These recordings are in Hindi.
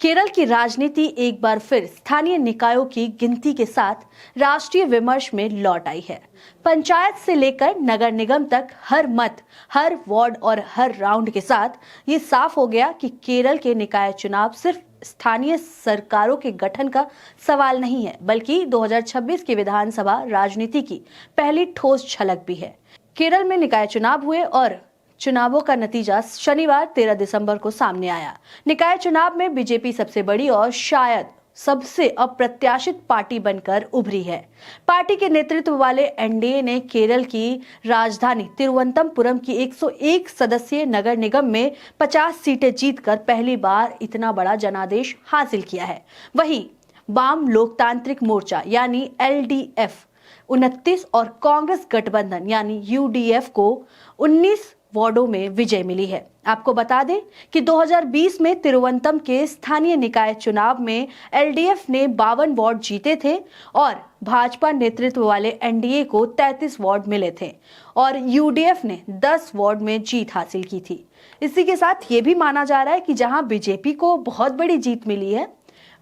केरल की राजनीति एक बार फिर स्थानीय निकायों की गिनती के साथ राष्ट्रीय विमर्श में लौट आई है। पंचायत से लेकर नगर निगम तक हर मत, हर वार्ड और हर राउंड के साथ ये साफ हो गया कि केरल के निकाय चुनाव सिर्फ स्थानीय सरकारों के गठन का सवाल नहीं है, बल्कि 2026 की विधानसभा राजनीति की पहली ठोस झलक भी है। केरल में निकाय चुनाव हुए और चुनावों का नतीजा शनिवार 13 दिसंबर को सामने आया। निकाय चुनाव में बीजेपी सबसे बड़ी और शायद सबसे अप्रत्याशित पार्टी बनकर उभरी है। पार्टी के नेतृत्व वाले एनडीए ने केरल की राजधानी तिरुवनंतपुरम की 101 सदस्यीय नगर निगम में 50 सीटें जीतकर पहली बार इतना बड़ा जनादेश हासिल किया है। वहीं वाम लोकतांत्रिक मोर्चा यानी एलडीएफ 29 और कांग्रेस गठबंधन यानी यूडीएफ को 19 वार्डों में विजय मिली है। आपको बता दें कि 2020 में तिरुवनंतपुरम के स्थानीय निकाय चुनाव में एलडीएफ ने 52 वार्ड जीते थे और भाजपा नेतृत्व वाले एनडीए को 33 वार्ड मिले थे और यूडीएफ ने 10 वार्ड में जीत हासिल की थी। इसी के साथ ये भी माना जा रहा है कि जहां बीजेपी को बहुत बड़ी जीत मिली है,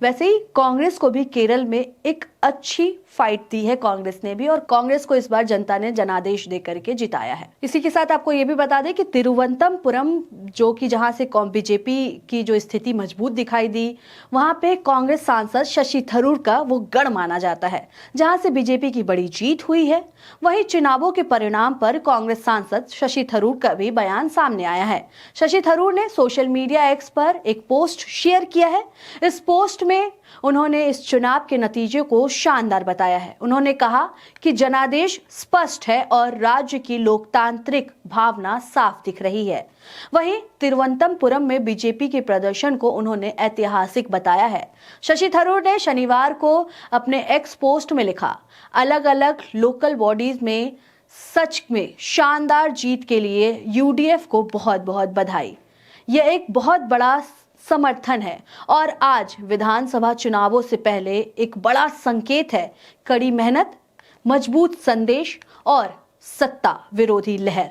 वैसे ही कांग्रेस को भी केरल में एक अच्छी फाइट दी है कांग्रेस ने भी, और कांग्रेस को इस बार जनता ने जनादेश देकर के जिताया है। इसी के साथ आपको ये भी बता दें कि तिरुवनंतपुरम जो कि जहां से बीजेपी की जो स्थिति मजबूत दिखाई दी, वहां पे कांग्रेस सांसद शशि थरूर का वो गढ़ माना जाता है जहां से बीजेपी की बड़ी जीत हुई है। वहीं चुनावों के परिणाम पर कांग्रेस सांसद शशि थरूर का भी बयान सामने आया है। शशि थरूर ने सोशल मीडिया एक्स पर एक पोस्ट शेयर किया है। इस पोस्ट में उन्होंने इस चुनाव के नतीजे को शानदार बताया है। उन्होंने कहा कि जनादेश स्पष्ट है और राज्य की लोकतांत्रिक भावना साफ दिख रही है। वहीं तिरुवनंतपुरम में बीजेपी के प्रदर्शन को उन्होंने ऐतिहासिक बताया है। शशि थरूर ने शनिवार को अपने एक्स पोस्ट में लिखा, अलग अलग लोकल बॉडीज में सच में शानदार जीत के लिए यूडीएफ को बहुत बहुत बधाई। यह एक बहुत बड़ा समर्थन है और आज विधानसभा चुनावों से पहले एक बड़ा संकेत है। कड़ी मेहनत, मजबूत संदेश और सत्ता विरोधी लहर,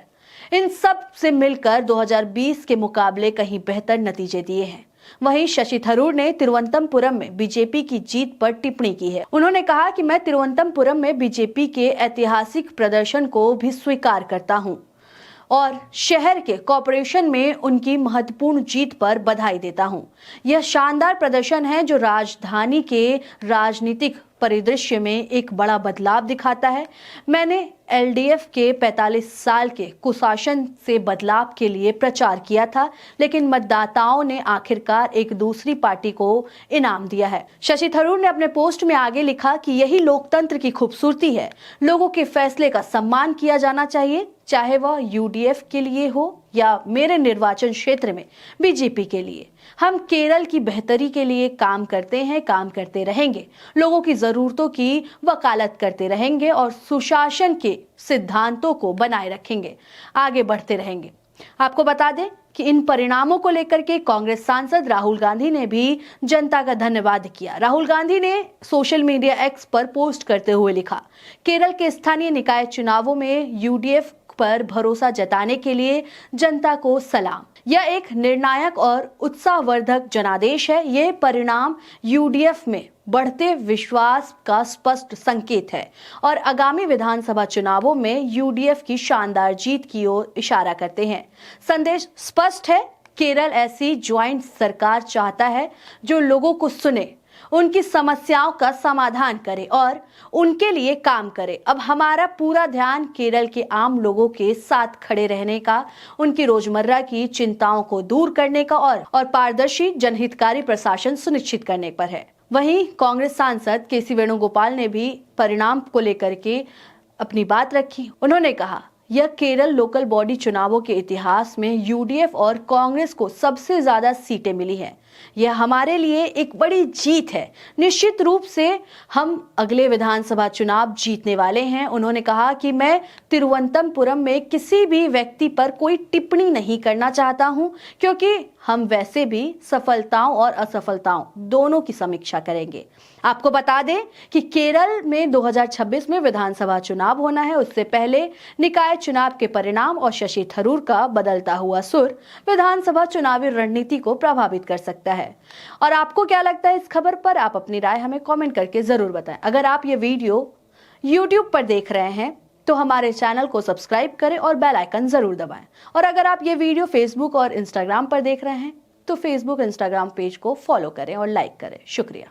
इन सब से मिलकर 2020 के मुकाबले कहीं बेहतर नतीजे दिए हैं। वहीं शशि थरूर ने तिरुवनंतपुरम में बीजेपी की जीत पर टिप्पणी की है। उन्होंने कहा कि मैं तिरुवनंतपुरम में बीजेपी के ऐतिहासिक प्रदर्शन को भी स्वीकार करता हूं और शहर के कॉरपोरेशन में उनकी महत्वपूर्ण जीत पर बधाई देता हूं। यह शानदार प्रदर्शन है जो राजधानी के राजनीतिक परिदृश्य में एक बड़ा बदलाव दिखाता है। मैंने एलडीएफ के 45 साल के कुशासन से बदलाव के लिए प्रचार किया था, लेकिन मतदाताओं ने आखिरकार एक दूसरी पार्टी को इनाम दिया है। शशि थरूर ने अपने पोस्ट में आगे लिखा कि यही लोकतंत्र की खूबसूरती है। लोगों के फैसले का सम्मान किया जाना चाहिए, चाहे वह यूडीएफ के लिए हो या मेरे निर्वाचन क्षेत्र में बीजेपी के लिए। हम केरल की बेहतरी के लिए काम करते हैं, काम करते रहेंगे, लोगों की जरूरतों की वकालत करते रहेंगे और सुशासन के सिद्धांतों को बनाए रखेंगे, आगे बढ़ते रहेंगे। आपको बता दें कि इन परिणामों को लेकर के कांग्रेस सांसद राहुल गांधी ने भी जनता का धन्यवाद किया। राहुल गांधी ने सोशल मीडिया एक्स पर पोस्ट करते हुए लिखा, केरल के स्थानीय निकाय चुनावों में यूडीएफ पर भरोसा जताने के लिए जनता को सलाम। यह एक निर्णायक और उत्साहवर्धक जनादेश है। यह परिणाम यूडीएफ में बढ़ते विश्वास का स्पष्ट संकेत है और आगामी विधानसभा चुनावों में यूडीएफ की शानदार जीत की ओर इशारा करते हैं। संदेश स्पष्ट है, केरल ऐसी ज्वाइंट सरकार चाहता है जो लोगों को सुने, उनकी समस्याओं का समाधान करे और उनके लिए काम करे। अब हमारा पूरा ध्यान केरल के आम लोगों के साथ खड़े रहने का, उनकी रोजमर्रा की चिंताओं को दूर करने का और पारदर्शी जनहितकारी प्रशासन सुनिश्चित करने पर है। वहीं कांग्रेस सांसद केसी वेणुगोपाल ने भी परिणाम को लेकर के अपनी बात रखी। उन्होंने कहा, यह केरल लोकल बॉडी चुनावों के इतिहास में यूडीएफ और कांग्रेस को सबसे ज्यादा सीटें मिली हैं। यह हमारे लिए एक बड़ी जीत है। निश्चित रूप से हम अगले विधानसभा चुनाव जीतने वाले हैं। उन्होंने कहा कि मैं तिरुवनंतपुरम में किसी भी व्यक्ति पर कोई टिप्पणी नहीं करना चाहता हूं, क्योंकि हम वैसे भी सफलताओं और असफलताओं दोनों की समीक्षा करेंगे। आपको बता दें कि केरल में 2026 में विधानसभा चुनाव होना है। उससे पहले निकाय चुनाव के परिणाम और शशि थरूर का बदलता हुआ सुर विधानसभा चुनावी रणनीति को प्रभावित कर सकता है। का है। और आपको क्या लगता है इस खबर पर, आप अपनी राय हमें कमेंट करके जरूर बताएं। अगर आप ये वीडियो YouTube पर देख रहे हैं तो हमारे चैनल को सब्सक्राइब करें और बेल आइकन जरूर दबाएं। और अगर आप ये वीडियो Facebook और Instagram पर देख रहे हैं तो Facebook Instagram पेज को फॉलो करें और लाइक करें। शुक्रिया।